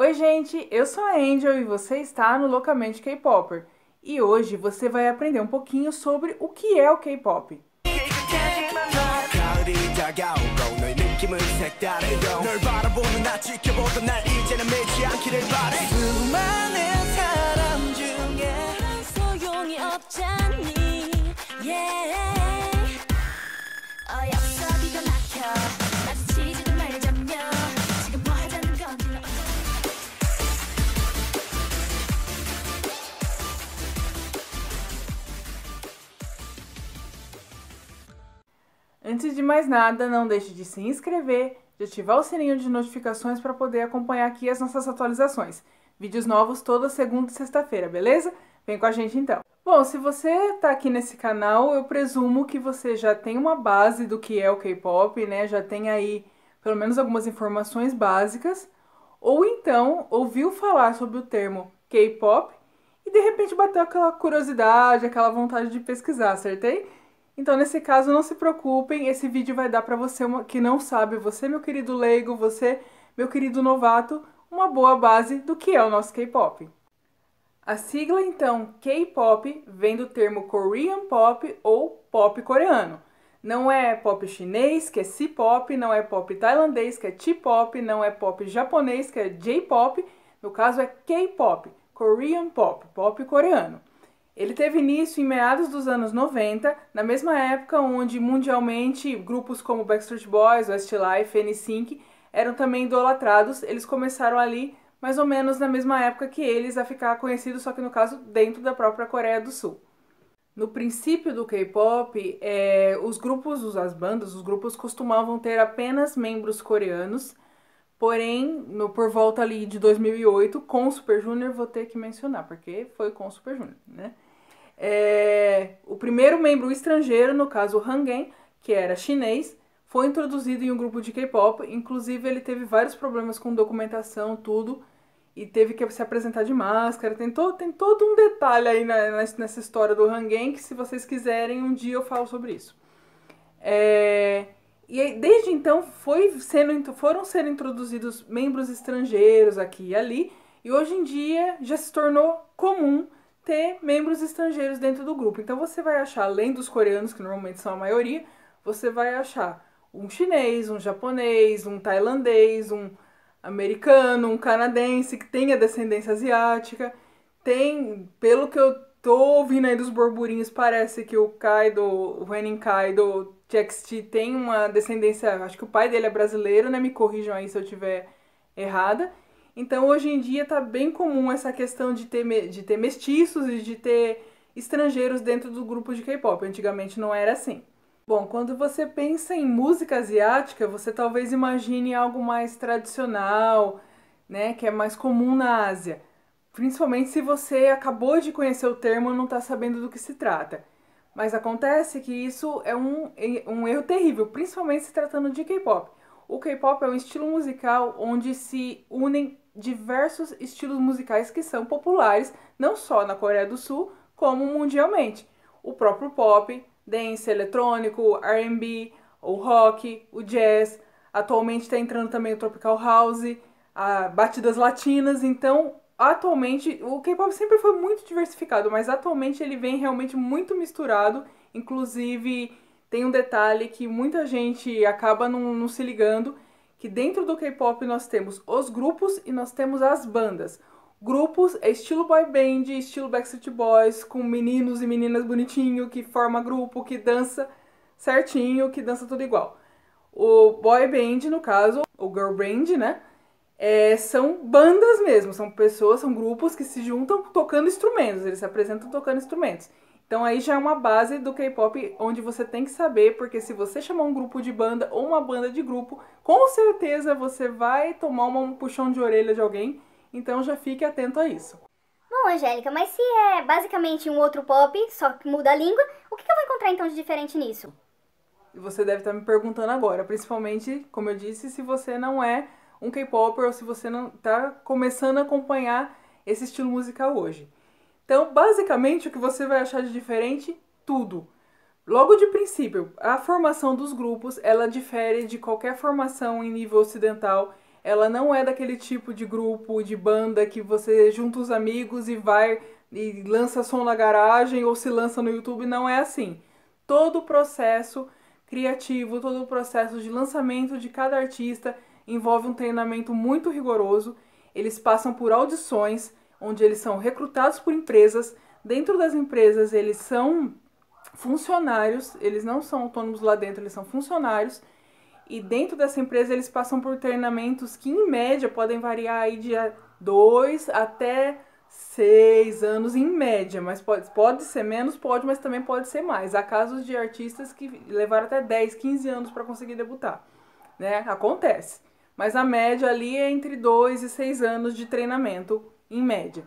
Oi, gente, eu sou a Angel e você está no Loucamente K-Popper. E hoje você vai aprender um pouquinho sobre o que é o K-pop. Antes de mais nada, não deixe de se inscrever, de ativar o sininho de notificações para poder acompanhar aqui as nossas atualizações. Vídeos novos toda segunda e sexta-feira, beleza? Vem com a gente então. Bom, se você está aqui nesse canal, eu presumo que você já tem uma base do que é o K-pop, né? Já tem aí pelo menos algumas informações básicas, ou então ouviu falar sobre o termo K-pop e de repente bateu aquela curiosidade, aquela vontade de pesquisar, acertei? Então, nesse caso, não se preocupem, esse vídeo vai dar para você que não sabe, você, meu querido leigo, você, meu querido novato, uma boa base do que é o nosso K-pop. A sigla, então, K-pop, vem do termo Korean Pop ou pop coreano. Não é pop chinês, que é C-pop, não é pop tailandês, que é T-pop, não é pop japonês, que é J-pop, no caso é K-pop, Korean Pop, pop coreano. Ele teve início em meados dos anos 90, na mesma época onde mundialmente grupos como Backstreet Boys, Westlife, NSYNC eram também idolatrados. Eles começaram ali mais ou menos na mesma época que eles a ficar conhecidos, só que no caso dentro da própria Coreia do Sul. No princípio do K-pop, os grupos, as bandas, os grupos costumavam ter apenas membros coreanos, porém, por volta ali de 2008, com o Super Junior, vou ter que mencionar, porque foi com o Super Junior, né? O primeiro membro estrangeiro, no caso o Hangen, que era chinês, foi introduzido em um grupo de K-pop. Inclusive ele teve vários problemas com documentação, tudo, e teve que se apresentar de máscara. Tem todo um detalhe aí nessa história do Hangen, que se vocês quiserem, um dia eu falo sobre isso. E desde então foram sendo introduzidos membros estrangeiros aqui e ali, e hoje em dia já se tornou comum ter membros estrangeiros dentro do grupo. Então você vai achar, além dos coreanos, que normalmente são a maioria, você vai achar um chinês, um japonês, um tailandês, um americano, um canadense que tenha descendência asiática. Tem, pelo que eu tô ouvindo aí dos burburinhos, parece que o Kaido, o Renin Kaido TXT tem uma descendência, acho que o pai dele é brasileiro, né? Me corrijam aí se eu tiver errada. Então, hoje em dia, tá bem comum essa questão de ter mestiços e de ter estrangeiros dentro do grupo de K-pop. Antigamente não era assim. Bom, quando você pensa em música asiática, você talvez imagine algo mais tradicional, né, que é mais comum na Ásia. Principalmente se você acabou de conhecer o termo e não está sabendo do que se trata. Mas acontece que isso é um erro terrível, principalmente se tratando de K-pop. O K-pop é um estilo musical onde se unem diversos estilos musicais que são populares, não só na Coreia do Sul, como mundialmente. O próprio pop, dance, eletrônico, R&B, o rock, o jazz. Atualmente está entrando também o tropical house, batidas latinas. Então, atualmente, o K-pop sempre foi muito diversificado, mas atualmente ele vem realmente muito misturado. Inclusive, tem um detalhe que muita gente acaba não se ligando, que dentro do K-pop nós temos os grupos e nós temos as bandas. Grupos é estilo boy band, estilo Backstreet Boys, com meninos e meninas bonitinho, que forma grupo, que dança certinho, que dança tudo igual. O boy band, no caso, o girl band, né? São bandas mesmo, são pessoas, são grupos que se juntam tocando instrumentos, eles se apresentam tocando instrumentos. Então aí já é uma base do K-pop onde você tem que saber, porque se você chamar um grupo de banda ou uma banda de grupo, com certeza você vai tomar um puxão de orelha de alguém, então já fique atento a isso. Bom, Angélica, mas se é basicamente um outro pop, só que muda a língua, o que eu vou encontrar então de diferente nisso? E você deve estar me perguntando agora, principalmente, como eu disse, se você não é um K-popper ou se você não está começando a acompanhar esse estilo musical hoje. Então, basicamente, o que você vai achar de diferente? Tudo. Logo de princípio, a formação dos grupos, ela difere de qualquer formação em nível ocidental. Ela não é daquele tipo de grupo, de banda que você junta os amigos e vai e lança som na garagem ou se lança no YouTube. Não é assim. Todo o processo criativo, todo o processo de lançamento de cada artista envolve um treinamento muito rigoroso. Eles passam por audições, onde eles são recrutados por empresas. Dentro das empresas, eles são funcionários, eles não são autônomos lá dentro, eles são funcionários. E dentro dessa empresa, eles passam por treinamentos que, em média, podem variar aí de 2 até 6 anos, em média. Mas pode ser menos, pode, mas também pode ser mais. Há casos de artistas que levaram até 10, 15 anos para conseguir debutar, né? Acontece. Mas a média ali é entre 2 e 6 anos de treinamento, em média.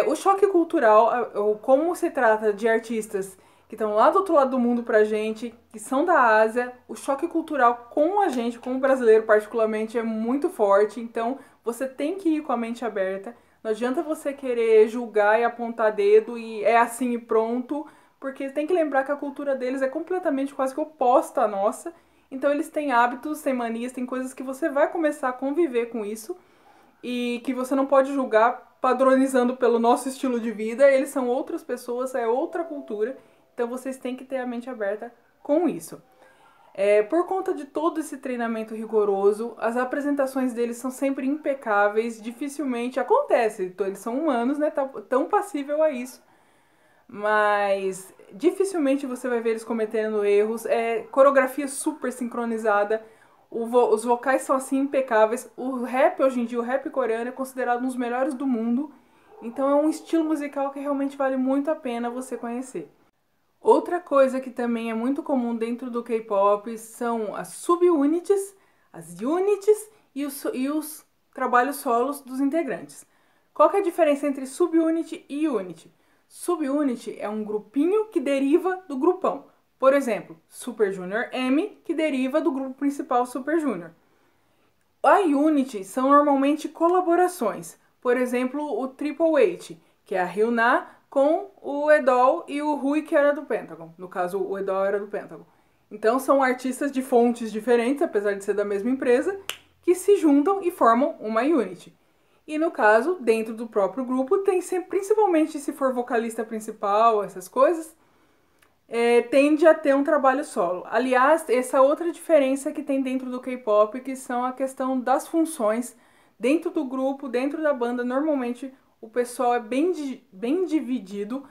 O choque cultural, como se trata de artistas que estão lá do outro lado do mundo pra gente, que são da Ásia, o choque cultural com a gente, com o brasileiro particularmente, é muito forte. Então, você tem que ir com a mente aberta. Não adianta você querer julgar e apontar dedo e é assim e pronto, porque tem que lembrar que a cultura deles é completamente quase que oposta à nossa. Então, eles têm hábitos, têm manias, têm coisas que você vai começar a conviver com isso e que você não pode julgar padronizando pelo nosso estilo de vida. Eles são outras pessoas, é outra cultura. Então vocês têm que ter a mente aberta com isso. Por conta de todo esse treinamento rigoroso, as apresentações deles são sempre impecáveis, dificilmente acontece. Então, eles são humanos, né? Tão passível a isso. Mas dificilmente você vai ver eles cometendo erros. Coreografia super sincronizada. Os vocais são assim impecáveis. O rap, hoje em dia, o rap coreano é considerado um dos melhores do mundo. Então é um estilo musical que realmente vale muito a pena você conhecer. Outra coisa que também é muito comum dentro do K-pop são as subunits, as units e os trabalhos solos dos integrantes. Qual que é a diferença entre subunit e unit? Subunit é um grupinho que deriva do grupão. Por exemplo, Super Junior M, que deriva do grupo principal Super Junior. A unit são normalmente colaborações. Por exemplo, o Triple H, que é a Hyuna com o Edol e o Rui, que era do Pentagon. No caso, o Edol era do Pentagon. Então, são artistas de fontes diferentes, apesar de ser da mesma empresa, que se juntam e formam uma unit. E no caso, dentro do próprio grupo, tem sempre, principalmente se for vocalista principal, essas coisas, tende a ter um trabalho solo. Aliás, essa outra diferença que tem dentro do K-pop, que são a questão das funções. Dentro do grupo, dentro da banda, normalmente o pessoal é bem dividido.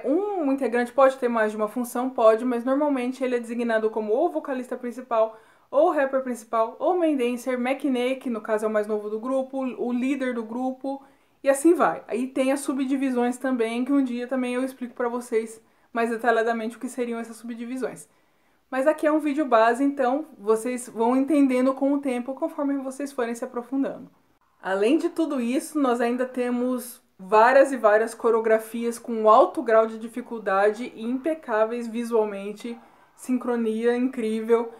Um integrante pode ter mais de uma função, pode, mas normalmente ele é designado como ou vocalista principal, ou rapper principal, ou main dancer, matinee, que no caso é o mais novo do grupo, o líder do grupo, e assim vai. Aí tem as subdivisões também, que um dia também eu explico pra vocês mais detalhadamente o que seriam essas subdivisões. Mas aqui é um vídeo base, então vocês vão entendendo com o tempo, conforme vocês forem se aprofundando. Além de tudo isso, nós ainda temos várias e várias coreografias com alto grau de dificuldade e impecáveis visualmente, sincronia incrível.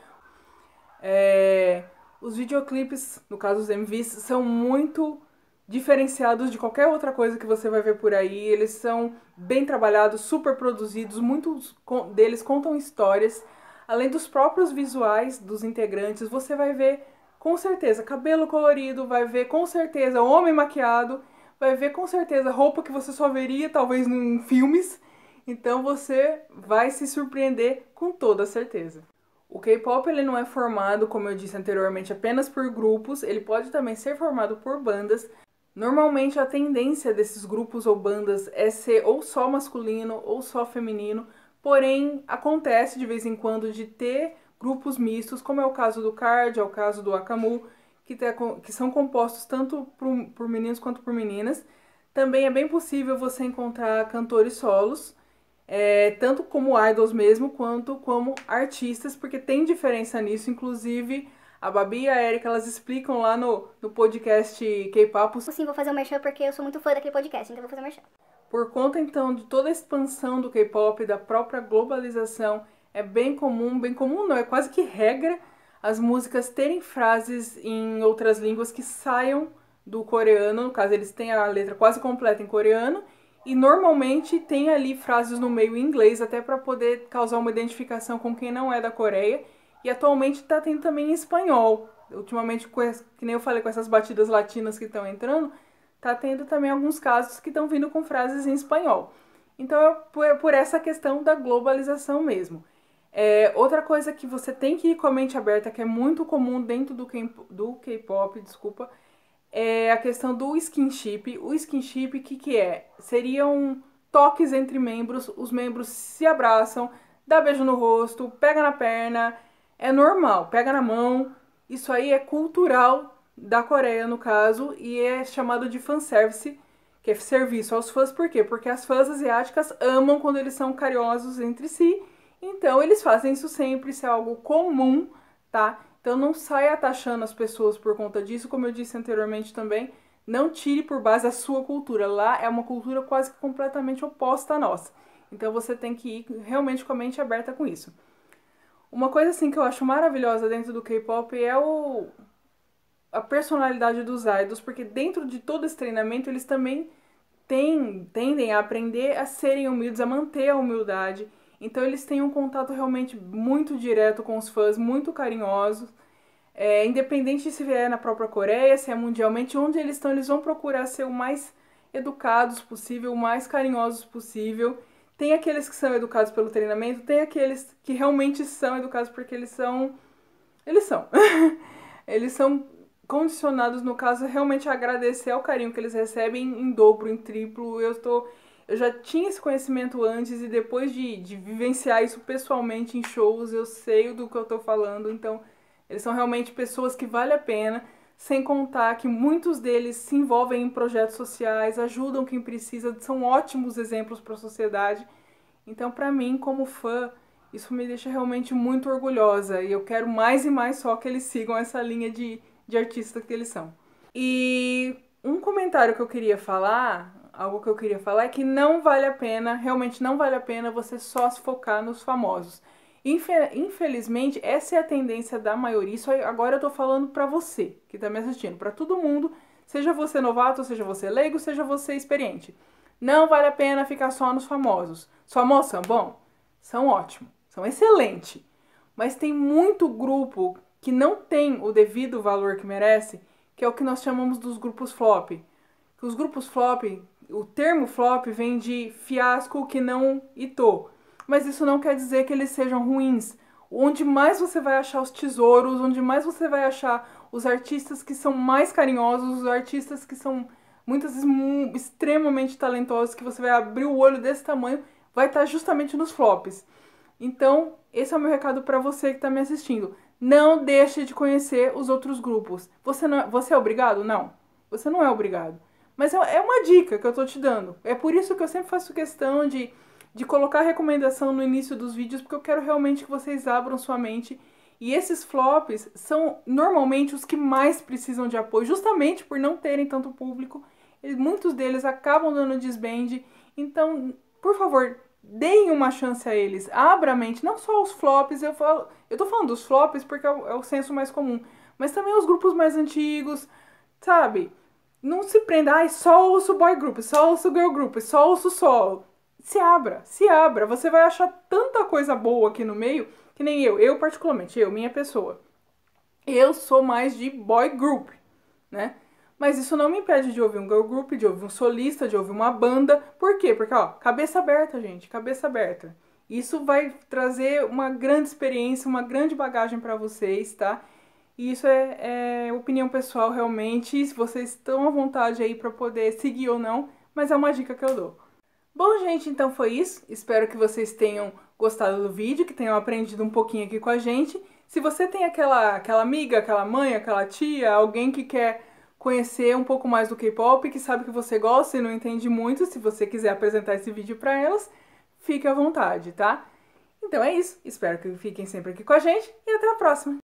Os videoclipes, no caso os MVs, são muito diferenciados de qualquer outra coisa que você vai ver por aí. Eles são bem trabalhados, super produzidos, muitos deles contam histórias. Além dos próprios visuais dos integrantes, você vai ver com certeza cabelo colorido, vai ver com certeza homem maquiado, vai ver com certeza roupa que você só veria talvez em filmes. Então você vai se surpreender com toda certeza. O K-pop ele não é formado, como eu disse anteriormente, apenas por grupos, ele pode também ser formado por bandas. Normalmente a tendência desses grupos ou bandas é ser ou só masculino ou só feminino, porém acontece de vez em quando de ter grupos mistos, como é o caso do KARD, é o caso do Akamu, que são compostos tanto por meninos quanto por meninas. Também é bem possível você encontrar cantores solos, tanto como idols mesmo, quanto como artistas, porque tem diferença nisso. Inclusive, a Babi e a Erika, elas explicam lá no podcast K-Papo. Sim, vou fazer um merchan porque eu sou muito fã daquele podcast, então vou fazer um merchan. Por conta, então, de toda a expansão do K-pop, da própria globalização, é bem comum não, é quase que regra, as músicas terem frases em outras línguas que saiam do coreano. No caso, eles têm a letra quase completa em coreano, e normalmente tem ali frases no meio em inglês, até para poder causar uma identificação com quem não é da Coreia. E atualmente está tendo também em espanhol. ultimamente, que nem eu falei, com essas batidas latinas que estão entrando, tá tendo também alguns casos que estão vindo com frases em espanhol. Então é por essa questão da globalização mesmo. Outra coisa que você tem que ir com a mente aberta, que é muito comum dentro do K-pop, desculpa, é a questão do skinship. O skinship, o que é? Seriam toques entre membros, os membros se abraçam, dá beijo no rosto, pega na perna, é normal, pega na mão. Isso aí é cultural da Coreia, no caso, e é chamado de fanservice, que é serviço aos fãs. Por quê? Porque as fãs asiáticas amam quando eles são carinhosos entre si, então eles fazem isso sempre, isso é algo comum, tá? Então não saia taxando as pessoas por conta disso, como eu disse anteriormente também, não tire por base a sua cultura. Lá é uma cultura quase que completamente oposta à nossa. Então você tem que ir realmente com a mente aberta com isso. Uma coisa assim que eu acho maravilhosa dentro do K-pop é a personalidade dos idols, porque dentro de todo esse treinamento eles também tendem a aprender a serem humildes, a manter a humildade. Então eles têm um contato realmente muito direto com os fãs, muito carinhosos. Independente se é na própria Coreia, se é mundialmente, onde eles estão, eles vão procurar ser o mais educados possível, o mais carinhosos possível. Tem aqueles que são educados pelo treinamento, tem aqueles que realmente são educados porque eles são. Eles são condicionados, no caso, realmente a agradecer ao carinho que eles recebem em dobro, em triplo. Eu já tinha esse conhecimento antes e depois de vivenciar isso pessoalmente em shows, eu sei do que eu tô falando. Então, eles são realmente pessoas que vale a pena, sem contar que muitos deles se envolvem em projetos sociais, ajudam quem precisa, são ótimos exemplos para a sociedade. Então, para mim, como fã, isso me deixa realmente muito orgulhosa e eu quero mais e mais só que eles sigam essa linha de artista que eles são. E um comentário que eu queria falar, algo que eu queria falar é que não vale a pena, realmente não vale a pena você só se focar nos famosos. Infelizmente, essa é a tendência da maioria. Isso aí, agora eu tô falando pra você que tá me assistindo, pra todo mundo, seja você novato, seja você leigo, seja você experiente. Não vale a pena ficar só nos famosos. Os famosos são bom? São ótimos, são excelentes. Mas tem muito grupo que não tem o devido valor que merece, que é o que nós chamamos dos grupos flop. Os grupos flop, o termo flop vem de fiasco que não hitou. Mas isso não quer dizer que eles sejam ruins. Onde mais você vai achar os tesouros, onde mais você vai achar os artistas que são mais carinhosos, os artistas que são muitas vezes extremamente talentosos, que você vai abrir o olho desse tamanho, vai estar justamente nos flops. Então, esse é o meu recado para você que está me assistindo. Não deixe de conhecer os outros grupos. Você é obrigado? Não. Você não é obrigado. Mas é uma dica que eu tô te dando. É por isso que eu sempre faço questão de colocar recomendação no início dos vídeos, porque eu quero realmente que vocês abram sua mente. E esses flops são normalmente os que mais precisam de apoio, justamente por não terem tanto público. Muitos deles acabam dando desband. Então, por favor, deem uma chance a eles. Abra a mente, não só os flops. Eu tô falando dos flops porque é o senso mais comum, mas também os grupos mais antigos, sabe? Não se prenda, só ouço boy group, só ouço girl group, só ouço solo. Se abra. Você vai achar tanta coisa boa aqui no meio, que nem eu particularmente, minha pessoa. Eu sou mais de boy group, né? Mas isso não me impede de ouvir um girl group, de ouvir um solista, de ouvir uma banda. Por quê? Porque, cabeça aberta, gente, cabeça aberta. Isso vai trazer uma grande experiência, uma grande bagagem pra vocês, tá? E isso é opinião pessoal, realmente, se vocês estão à vontade aí pra poder seguir ou não, mas é uma dica que eu dou. Bom, gente, então foi isso. Espero que vocês tenham gostado do vídeo, que tenham aprendido um pouquinho aqui com a gente. Se você tem aquela amiga, aquela mãe, aquela tia, alguém que quer conhecer um pouco mais do K-pop, que sabe que você gosta e não entende muito, se você quiser apresentar esse vídeo para elas, fique à vontade, tá? Então é isso. Espero que fiquem sempre aqui com a gente e até a próxima!